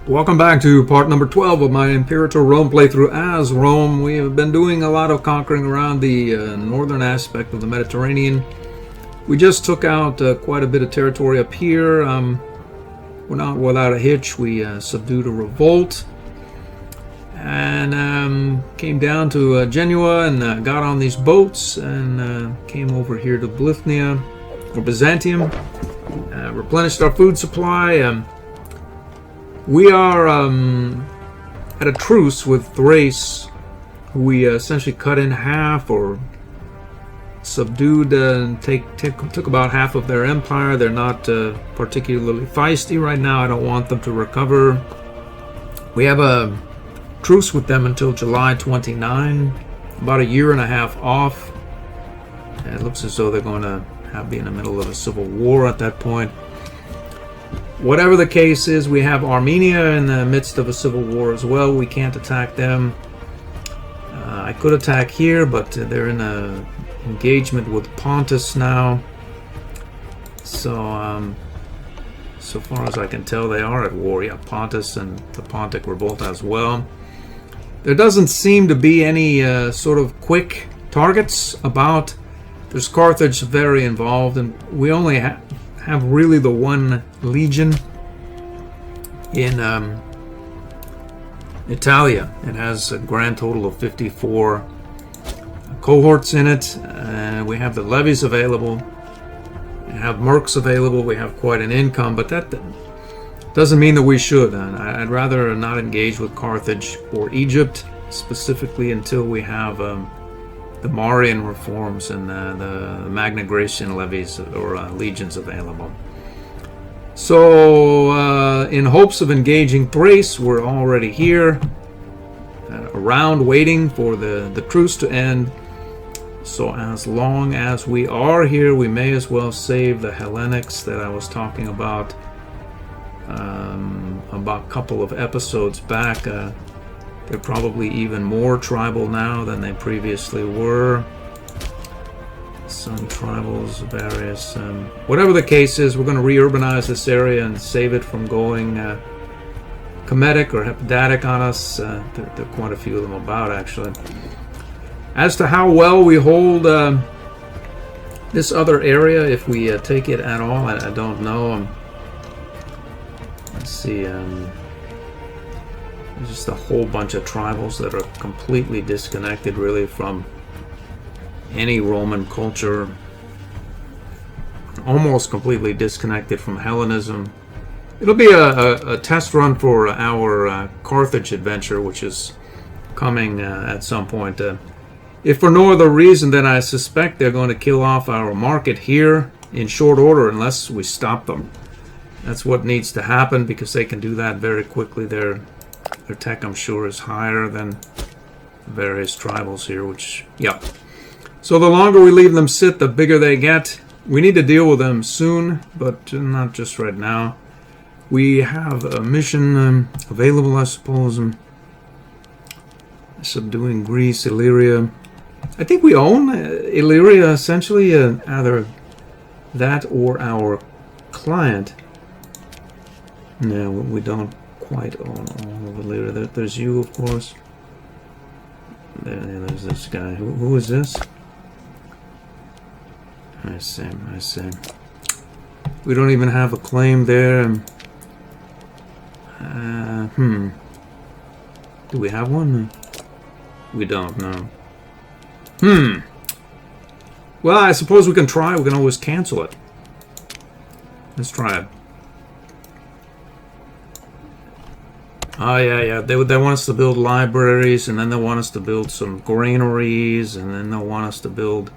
Welcome back to part number 12 of my Imperator Rome playthrough as Rome. We have been doing a lot of conquering around the northern aspect of the Mediterranean. We just took out quite a bit of territory up here. We're not without a hitch. We subdued a revolt and came down to Genoa and got on these boats and came over here to Bithynia or Byzantium. Replenished our food supply. We are at a truce with Thrace, who we essentially cut in half or subdued and took about half of their empire. They're not particularly feisty right now. I don't want them to recover. We have a truce with them until July 29, about a year and a half off. It looks as though they're going to be in the middle of a civil war at that point. Whatever the case is, we have Armenia in the midst of a civil war as well. We can't attack them. I could attack here, but they're in a engagement with Pontus now. So, so far as I can tell, they are at war. Yeah, Pontus and the Pontic Revolt as well. There doesn't seem to be any sort of quick targets about. There's Carthage very involved, and we only have really the one legion in Italia. It has a grand total of 54 cohorts in it. We have the levies available. We have mercs available. We have quite an income, but that doesn't mean that we should. I'd rather not engage with Carthage or Egypt specifically until we have the Marian reforms and the Magna Graecian levies or legions available. So, in hopes of engaging Thrace, we're already here, around waiting for the truce to end. So as long as we are here, we may as well save the Hellenics that I was talking about a couple of episodes back. They're probably even more tribal now than they previously were. Some tribals, various... whatever the case is, we're going to re-urbanize this area and save it from going Kemetic or Hepatic on us. There are quite a few of them about, actually. As to how well we hold this other area, if we take it at all, I don't know. Let's see... There's just a whole bunch of tribals that are completely disconnected, really, from any Roman culture. Almost completely disconnected from Hellenism. It'll be a test run for our Carthage adventure, which is coming at some point. If for no other reason, then I suspect they're going to kill off our market here in short order unless we stop them. That's what needs to happen, because they can do that very quickly. Their tech, I'm sure, is higher than various tribals here, which, yeah. So the longer we leave them sit, the bigger they get. We need to deal with them soon, but not just right now. We have a mission available, I suppose. Subduing Greece, Illyria. I think we own Illyria, essentially, either that or our client. No, we don't quite own all of Illyria. There's you, of course. There's this guy. Who is this? I see. We don't even have a claim there. Do we have one? We don't know. Well, I suppose we can try. We can always cancel it. Let's try it. Oh, yeah. They want us to build libraries, and then they want us to build some granaries, and then they'll want us to build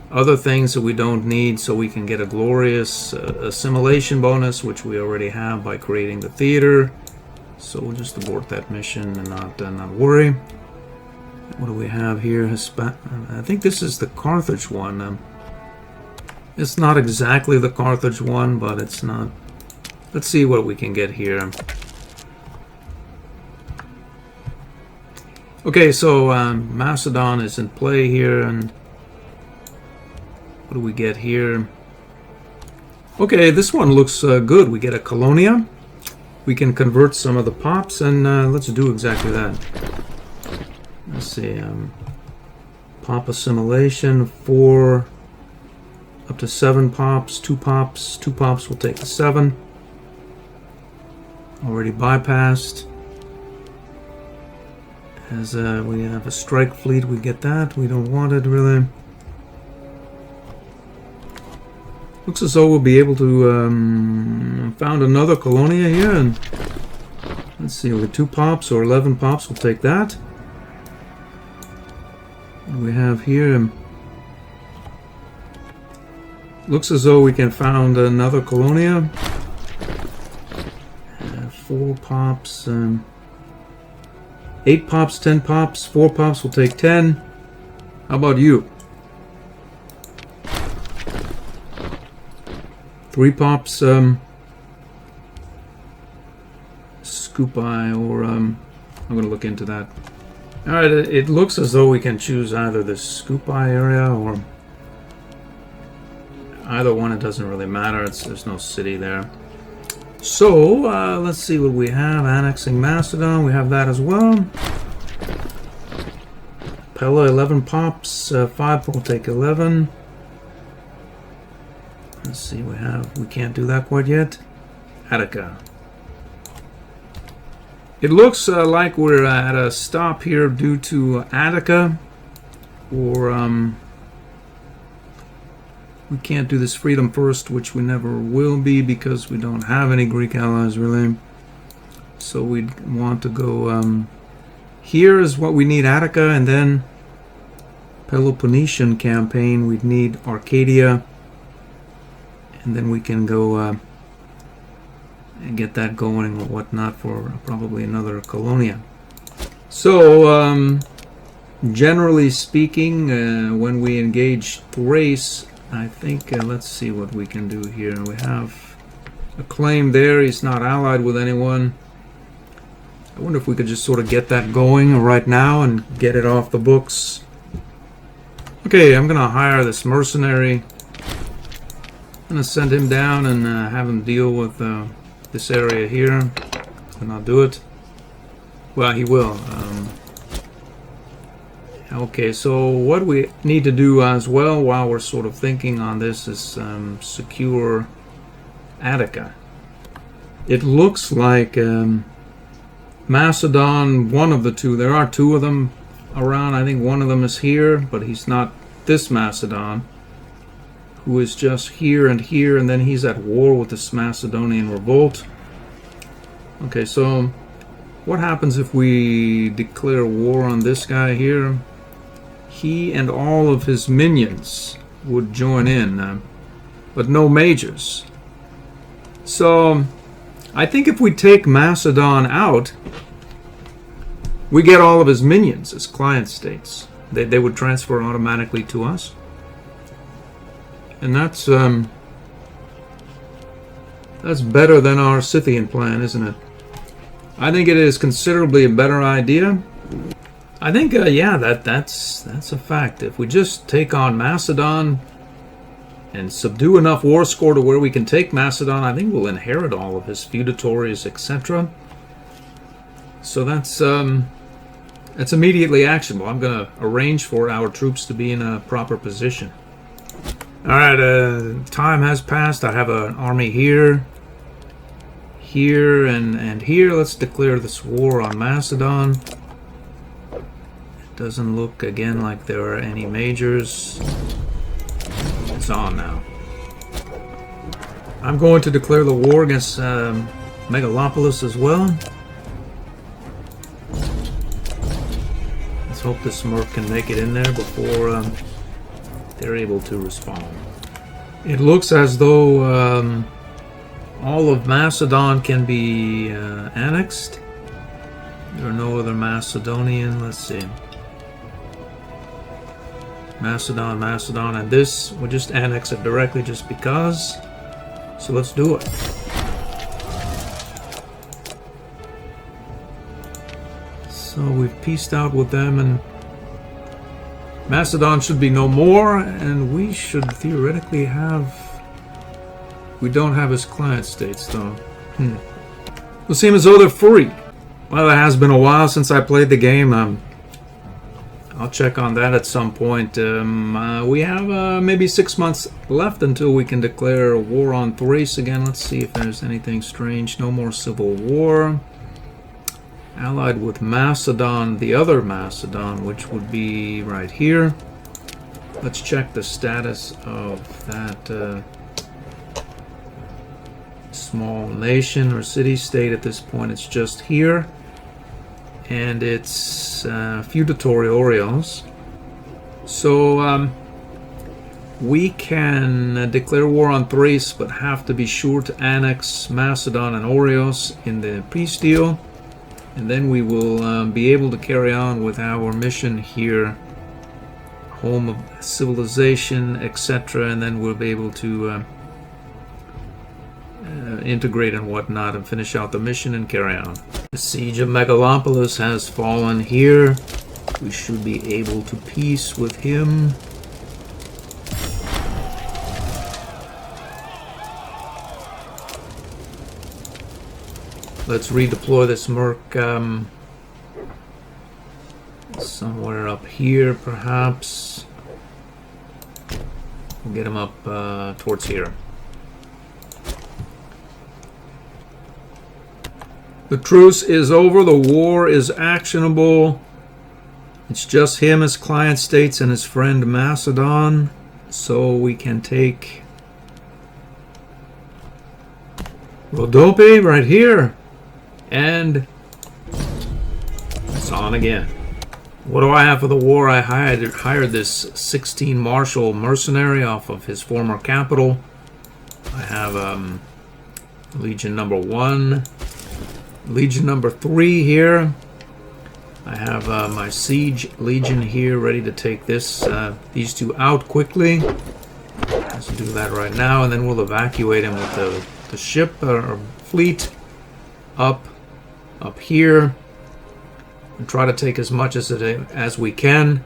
other things that we don't need so we can get a glorious assimilation bonus, which we already have by creating the theater. So we'll just abort that mission and not worry. What do we have here? I think this is the Carthage one. It's not exactly the Carthage one, but it's not. Let's see what we can get here. Okay, so Macedon is in play here, and what do we get here? Okay, this one looks good. We get a Colonia, we can convert some of the pops, and let's do exactly that. Let's see, pop assimilation, 4 up to 7 pops, 2 pops, 2 pops will take the 7. Already bypassed. As we have a strike fleet, we get that. We don't want it really. Looks as though we'll be able to found another colonia here, and let's see, with 2 pops or 11 pops, we'll take that. What do we have here? Looks as though we can found another colonia. 4 pops, 8 pops, 10 pops, 4 pops will take 10. How about you? 3 pops, scoop eye, or I'm gonna look into that. Alright, it looks as though we can choose either the scoop eye area or either one. It doesn't really matter. There's no city there. So let's see what we have. Annexing Macedon, we have that as well. Pella, 11 pops, 5 will take 11. Let's see, we can't do that quite yet. Attica. It looks like we're at a stop here due to Attica, or we can't do this freedom first, which we never will be because we don't have any Greek allies really. So we'd want to go here is what we need, Attica, and then Peloponnesian campaign, we'd need Arcadia, and then we can go and get that going or whatnot for probably another colonia. So generally speaking, when we engage Thrace, I think let's see what we can do here. We have a claim there. He's not allied with anyone. I wonder if we could just sort of get that going right now and get it off the books. Okay, I'm gonna hire this mercenary. I'm gonna send him down and have him deal with this area here, and I'll do it. Well, he will. Okay, so what we need to do as well while we're sort of thinking on this is secure Attica. It looks like Macedon, one of the two, there are 2 of them around. I think one of them is here, but he's not this Macedon, who is just here, and then he's at war with this Macedonian revolt. Okay, so what happens if we declare war on this guy here? He and all of his minions would join in, but no majors. So I think if we take Macedon out, we get all of his minions as client states. They would transfer automatically to us. And that's better than our Scythian plan, isn't it? I think it is considerably a better idea. I think, yeah, that's a fact. If we just take on Macedon and subdue enough war score to where we can take Macedon, I think we'll inherit all of his feudatories, etc. So that's immediately actionable. I'm going to arrange for our troops to be in a proper position. Alright, time has passed. I have an army here, and here. Let's declare this war on Macedon. It doesn't look, again, like there are any majors. It's on now. I'm going to declare the war against Megalopolis as well. Let's hope this Merc can make it in there before they're able to respond. It looks as though all of Macedon can be annexed. There are no other Macedonian. Let's see. Macedon, and this, we'll just annex it directly just because. So let's do it. So we've pieced out with them, and Macedon should be no more, and we should theoretically have... We don't have his client states, though. It seems as though they're free. Well, it has been a while since I played the game. I'll check on that at some point. We have maybe 6 months left until we can declare war on Thrace again. Let's see if there's anything strange. No more civil war. Allied with Macedon, the other Macedon, which would be right here. Let's check the status of that small nation or city-state at this point. It's just here. And it's feudatory Oreos. So we can declare war on Thrace, but have to be sure to annex Macedon and Oreos in the peace deal. And then we will be able to carry on with our mission here, home of civilization, etc. And then we'll be able to integrate and whatnot and finish out the mission and carry on. The siege of Megalopolis has fallen here. We should be able to peace with him. Let's redeploy this merc somewhere up here, perhaps. We'll get him up towards here. The truce is over. The war is actionable. It's just him, his client states, and his friend Macedon. So we can take Rhodope right here. And it's on again. What do I have for the war? I hired this 16 martial mercenary off of his former capital. I have Legion number 1. Legion number 3 here. I have my Siege Legion here ready to take these two out quickly. Let's do that right now, and then we'll evacuate him with the ship or fleet up here and try to take as much as we can.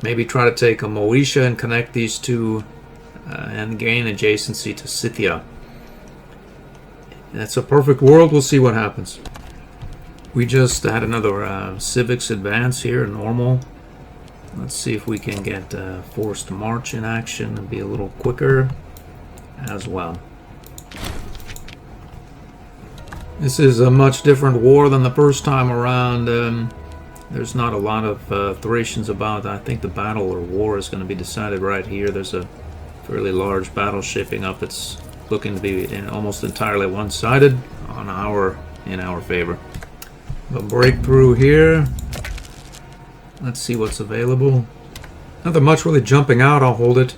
Maybe try to take a Moesia and connect these two and gain adjacency to Scythia. That's a perfect world. We'll see what happens. We just had another civics advance here, normal. Let's see if we can get forced march in action and be a little quicker as well. This is a much different war than the first time around. There's not a lot of Thracians about. I think the battle or war is going to be decided right here. There's a fairly large battle shaping up. It's looking to be almost entirely one-sided in our favor. We'll break through here. Let's see what's available. Nothing much really jumping out. I'll hold it.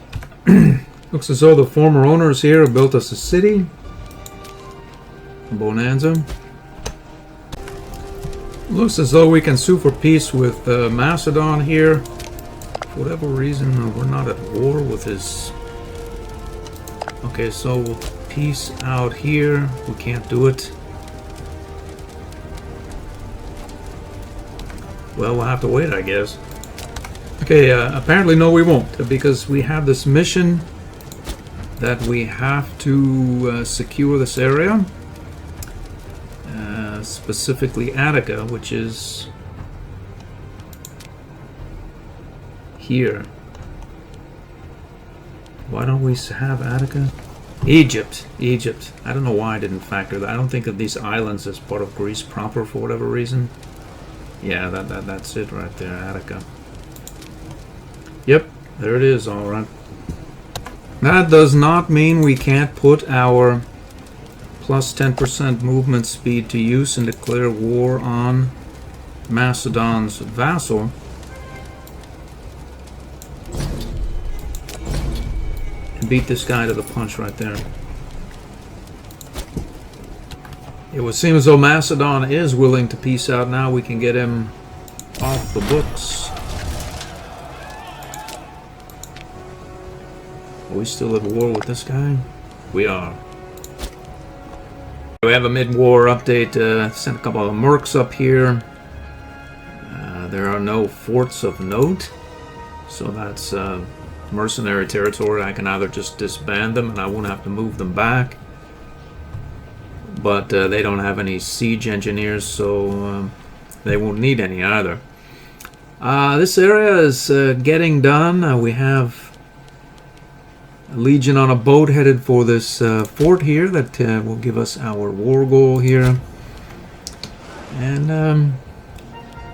Looks as though the former owners here have built us a city. Bonanza. Looks as though we can sue for peace with Macedon here. For whatever reason, we're not at war with his... Okay, so peace out here. We can't do it. Well, we'll have to wait, I guess. Okay, apparently no, we won't, because we have this mission that we have to secure this area. Specifically Attica, which is here. Why don't we have Attica? Egypt. I don't know why I didn't factor that. I don't think of these islands as part of Greece proper for whatever reason. Yeah, that's it right there, Attica. Yep, there it is, alright. That does not mean we can't put our plus 10% movement speed to use and declare war on Macedon's vassal. And beat this guy to the punch right there. It would seem as though Macedon is willing to peace out now. We can get him off the books. Are we still at war with this guy? We are. We have a mid-war update. Sent a couple of mercs up here. There are no forts of note, so that's mercenary territory. I can either just disband them and I won't have to move them back. but they don't have any siege engineers, so they won't need any either. This area is getting done. We have a legion on a boat headed for this fort here that will give us our war goal here. And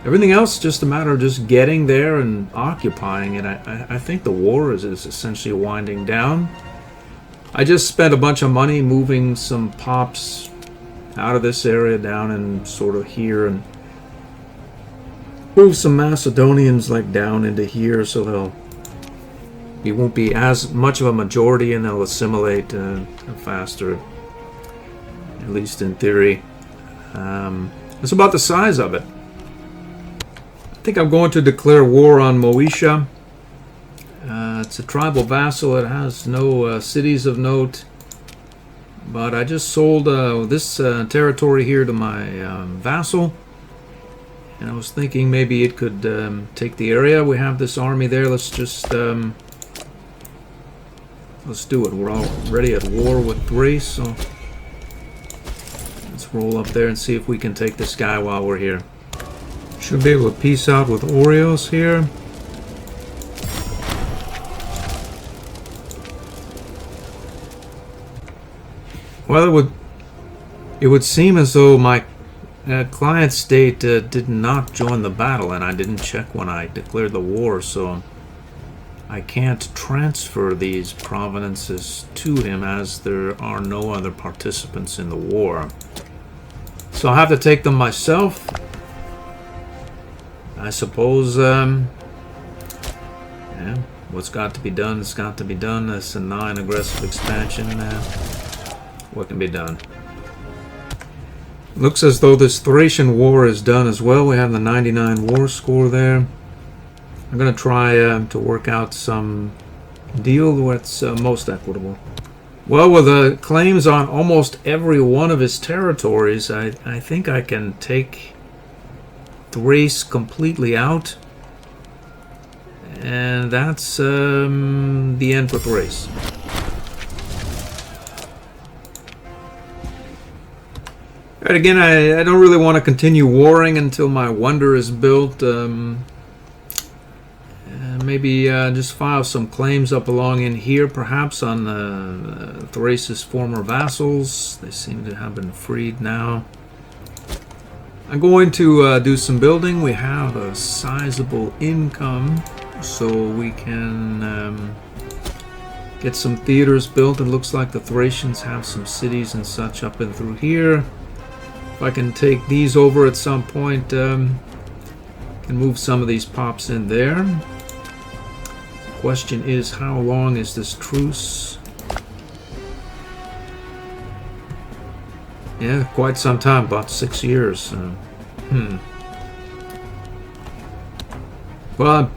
everything else just a matter of just getting there and occupying it. I think the war is essentially winding down. I just spent a bunch of money moving some pops out of this area down and sort of here, and move some Macedonians like down into here, so it won't be as much of a majority, and they'll assimilate faster, at least in theory. That's about the size of it. I think I'm going to declare war on Moesia. It's a tribal vassal. It has no cities of note. But I just sold this territory here to my vassal. And I was thinking maybe it could take the area. We have this army there. Let's just... let's do it. We're already at war with Thrace, so... let's roll up there and see if we can take this guy while we're here. Should be able to peace out with Oreos here. Well, it would seem as though my client state did not join the battle, and I didn't check when I declared the war, so I can't transfer these provinces to him as there are no other participants in the war. So I'll have to take them myself. I suppose, yeah, what's got to be done has got to be done. That's a non-aggressive expansion. What can be done? Looks as though this Thracian war is done as well. We have the 99 war score there. I'm going to try to work out some deal that's most equitable. Well, with the claims on almost every one of his territories, I think I can take Thrace completely out. And that's the end for Thrace. Right, again, I don't really want to continue warring until my wonder is built. Maybe just file some claims up along in here, perhaps on Thrace's former vassals. They seem to have been freed now. I'm going to do some building. We have a sizable income, so we can get some theaters built. It looks like the Thracians have some cities and such up and through here. If I can take these over at some point, can move some of these pops in there. Question is, how long is this truce? Yeah, quite some time, about 6 years. Well,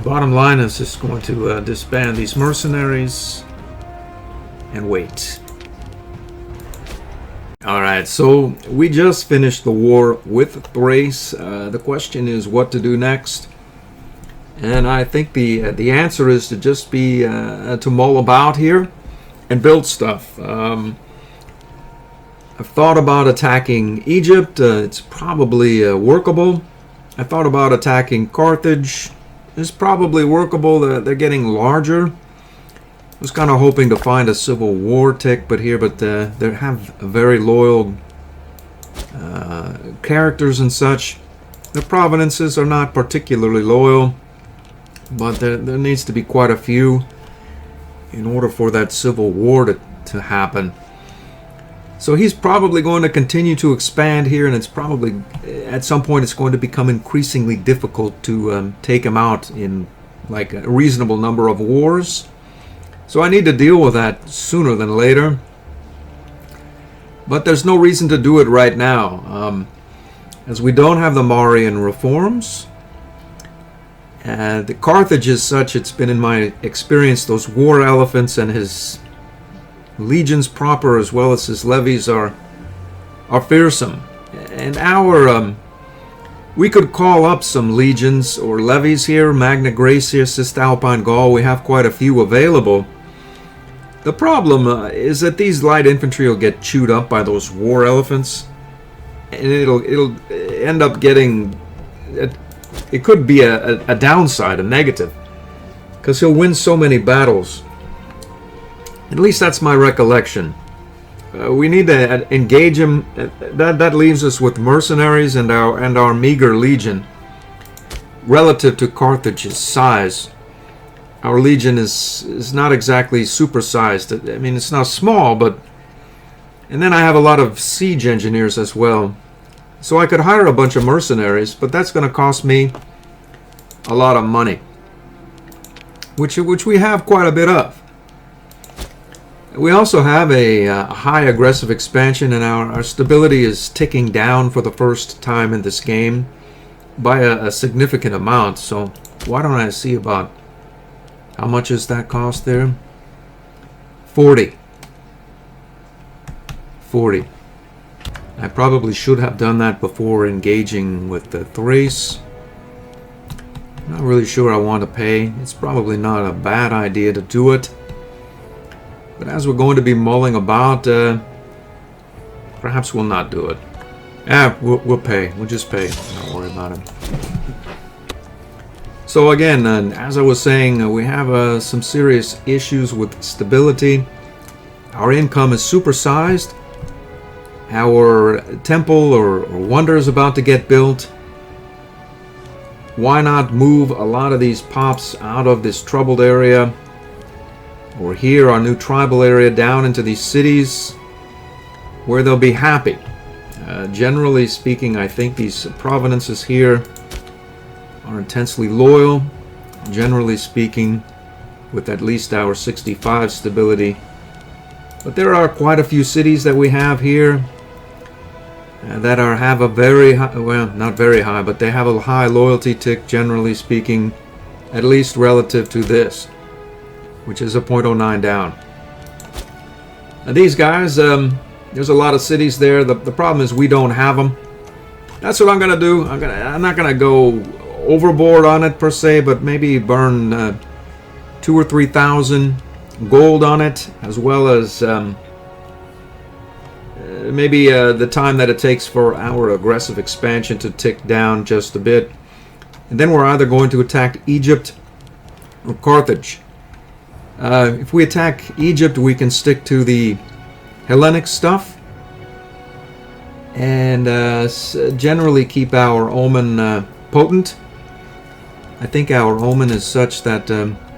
bottom line is just going to disband these mercenaries and wait. Alright, so we just finished the war with Thrace. The question is what to do next. And I think the answer is to just be to mull about here and build stuff. I've thought about attacking Egypt. It's probably workable. I thought about attacking Carthage. It's probably workable. They're getting larger. I was kind of hoping to find a civil war tick, but they have very loyal characters and such. The provinces are not particularly loyal, but there needs to be quite a few in order for that civil war to happen. So he's probably going to continue to expand here, and it's probably at some point it's going to become increasingly difficult to take him out in like a reasonable number of wars. So I need to deal with that sooner than later. But there's no reason to do it right now. As we don't have the Marian reforms. The Carthage is such, it's been in my experience, those war elephants and his legions proper as well as his levies are fearsome. And we could call up some legions or levies here, Magna Graecia, Cisalpine Gaul, we have quite a few available. The problem is that these light infantry will get chewed up by those war elephants, and it'll end up getting. It could be a downside, a negative, because he'll win so many battles. At least that's my recollection. We need to engage him. That leaves us with mercenaries and our meager legion. Relative to Carthage's size, our legion is not exactly supersized. I mean, it's not small, but... And then I have a lot of siege engineers as well. So I could hire a bunch of mercenaries, but that's going to cost me a lot of money. Which we have quite a bit of. We also have a high aggressive expansion, and our stability is ticking down for the first time in this game by a significant amount. So why don't I see about how much is that cost there? 40. I probably should have done that before engaging with the Thrace. Not really sure I want to pay. It's probably not a bad idea to do it. But as we're going to be mulling about, perhaps we'll not do it. We'll pay. We'll just pay. Don't worry about it. So again, as I was saying, we have some serious issues with stability. Our income is supersized. Our temple or wonder is about to get built. Why not move a lot of these pops out of this troubled area, or here, our new tribal area, down into these cities where they'll be happy. Generally speaking, I think these provinces here are intensely loyal. Generally speaking, with at least our 65 stability. But there are quite a few cities that we have here that have a very high, well, not very high, but they have a high loyalty tick, generally speaking, at least relative to this, which is a 0.09 down. Now these guys, there's a lot of cities there. The problem is we don't have them. That's what I'm gonna do. I'm not gonna go overboard on it per se, but maybe burn 2,000 or 3,000 gold on it, as well as maybe the time that it takes for our aggressive expansion to tick down just a bit. And then we're either going to attack Egypt or Carthage. If we attack Egypt, we can stick to the Hellenic stuff and generally keep our omen potent. I think our omen is such that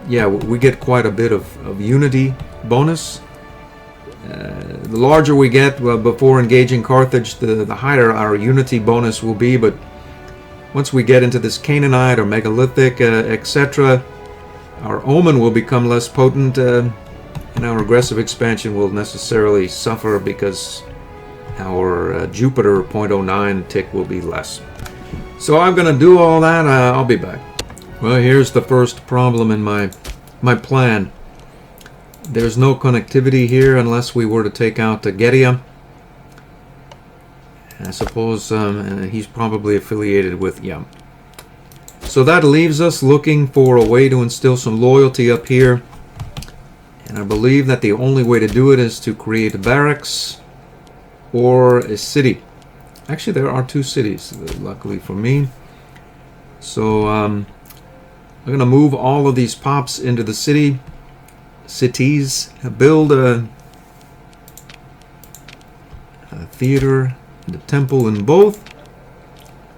yeah, we get quite a bit of unity bonus. The larger we get, well, before engaging Carthage, the higher our unity bonus will be. But once we get into this Canaanite or megalithic, etc., our omen will become less potent, and our aggressive expansion will necessarily suffer because our Jupiter 0.09 tick will be less. So I'm going to do all that. I'll be back. Well, here's the first problem in my plan. There's no connectivity here unless we were to take out Getia. I suppose he's probably affiliated with, yeah. So that leaves us looking for a way to instill some loyalty up here. And I believe that the only way to do it is to create a barracks or a city. Actually, there are two cities, luckily for me. So I'm going to move all of these pops into the cities, build a theater and a temple in both.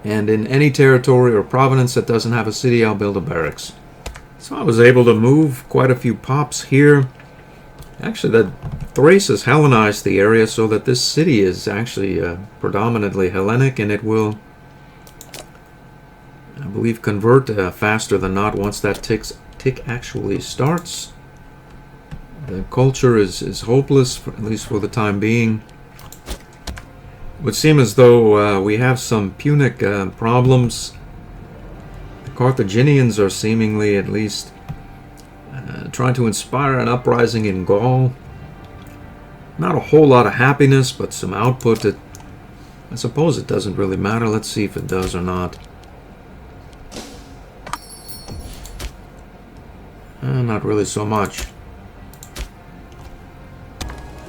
And in any territory or province that doesn't have a city, I'll build a barracks. So I was able to move quite a few pops here. Actually, that Thrace has Hellenized the area so that this city is actually predominantly Hellenic, and it will, I believe, convert faster than not once that tick actually starts. The culture is hopeless, at least for the time being. It would seem as though we have some Punic problems. The Carthaginians are seemingly, at least, trying to inspire an uprising in Gaul. Not a whole lot of happiness, but some output. I suppose it doesn't really matter. Let's see if it does or not. Not really so much.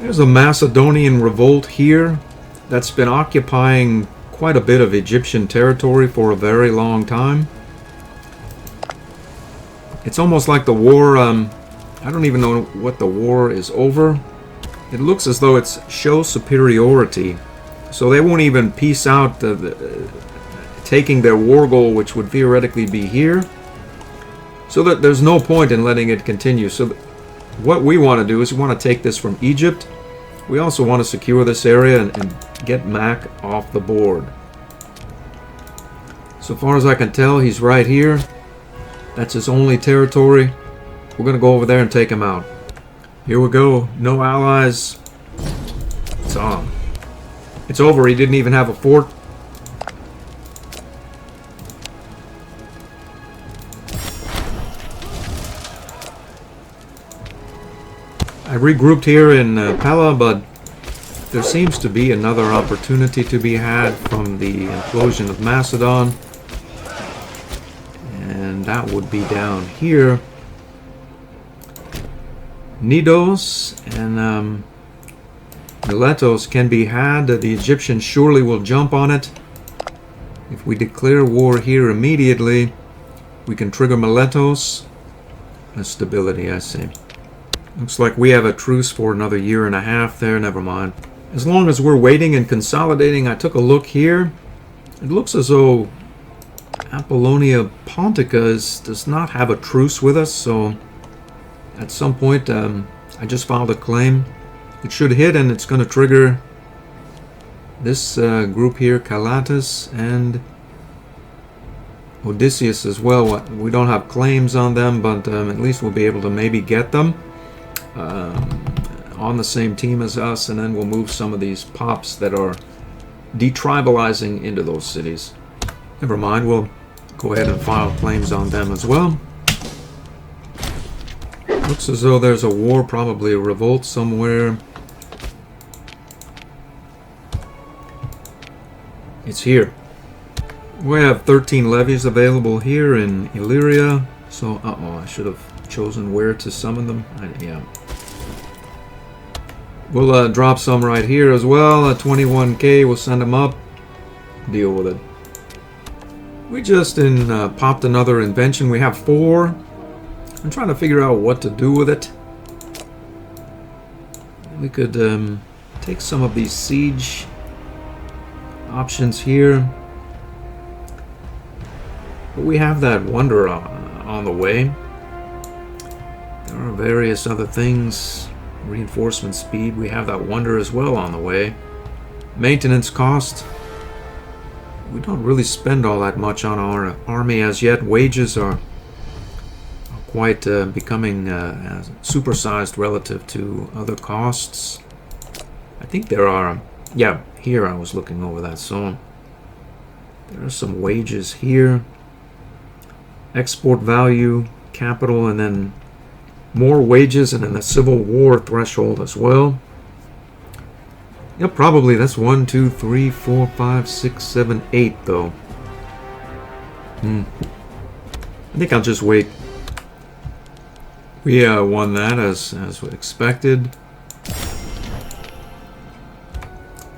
There's a Macedonian revolt here that's been occupying quite a bit of Egyptian territory for a very long time. It's almost like the war, I don't even know what the war is over. It looks as though it's show superiority. So they won't even piece out taking their war goal, which would theoretically be here. So that there's no point in letting it continue. So what we want to do is we want to take this from Egypt. We also want to secure this area and get Mac off the board. So far as I can tell, he's right here. That's his only territory. We're going to go over there and take him out. Here we go. No allies. It's on. It's over. He didn't even have a fort. I regrouped here in Pella, but there seems to be another opportunity to be had from the implosion of Macedon. And that would be down here. Knidos and Miletos can be had. The Egyptians surely will jump on it. If we declare war here immediately, we can trigger Miletos. And stability, I see. Looks like we have a truce for another year and a half there. Never mind. As long as we're waiting and consolidating, I took a look here. It looks as though Apollonia Pontica does not have a truce with us, so at some point I just filed a claim. It should hit and it's going to trigger this group here, Calatus and Odysseus as well. We don't have claims on them, but at least we'll be able to maybe get them on the same team as us, and then we'll move some of these pops that are detribalizing into those cities. Never mind, we'll go ahead and file claims on them as well. Looks as though there's a war, probably a revolt somewhere. It's here. We have 13 levies available here in Illyria. So, I should have chosen where to summon them. Yeah. We'll drop some right here as well. 21k, we'll send them up. Deal with it. We just popped another invention. We have 4. I'm trying to figure out what to do with it. We could take some of these siege options here. But we have that wonder on the way. There are various other things. Reinforcement speed. We have that wonder as well on the way. Maintenance cost. We don't really spend all that much on our army as yet. Wages are quite becoming supersized relative to other costs. I think there are, yeah, here I was looking over that, so there are some wages here. Export value, capital, and then more wages, and then the Civil War threshold as well. Yep, probably that's 1, 2, 3, 4, 5, 6, 7, 8 though. I think I'll just wait. We won that as expected.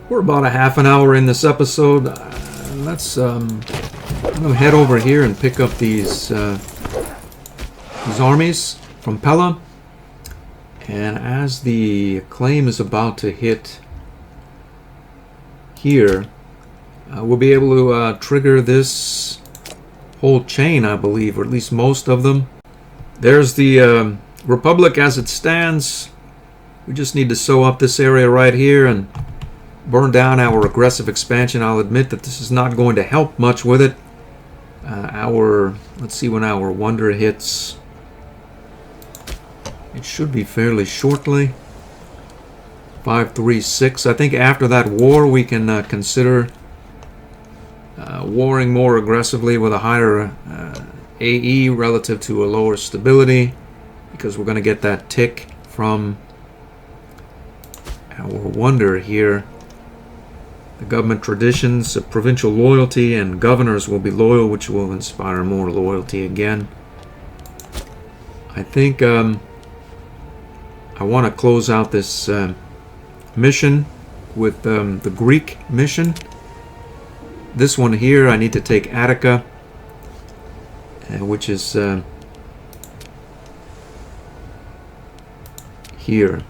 We're about a half an hour in this episode. Let's I'm gonna head over here and pick up these armies from Pella, and as the claim is about to hit here, we'll be able to trigger this whole chain, I believe, or at least most of them. There's the Republic as it stands. We just need to sew up this area right here and burn down our aggressive expansion. I'll admit that this is not going to help much with it. Let's see when our wonder hits. It should be fairly shortly. 536. I think after that war we can consider warring more aggressively with a higher AE relative to a lower stability, because we're going to get that tick from our wonder here. The government traditions of provincial loyalty, and governors will be loyal, which will inspire more loyalty again. I think I want to close out this mission with the Greek mission. This one here, I need to take Attica, which is here.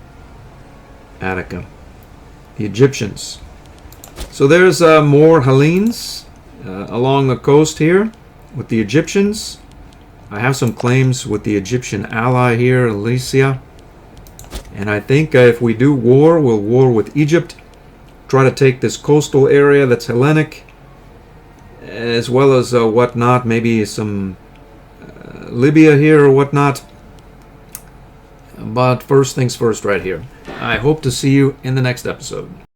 Attica. The Egyptians. So there's more Hellenes along the coast here with the Egyptians. I have some claims with the Egyptian ally here, Lycia. And I think if we do war, we'll war with Egypt. Try to take this coastal area that's Hellenic, as well as whatnot, maybe some Libya here or whatnot. But first things first right here. I hope to see you in the next episode.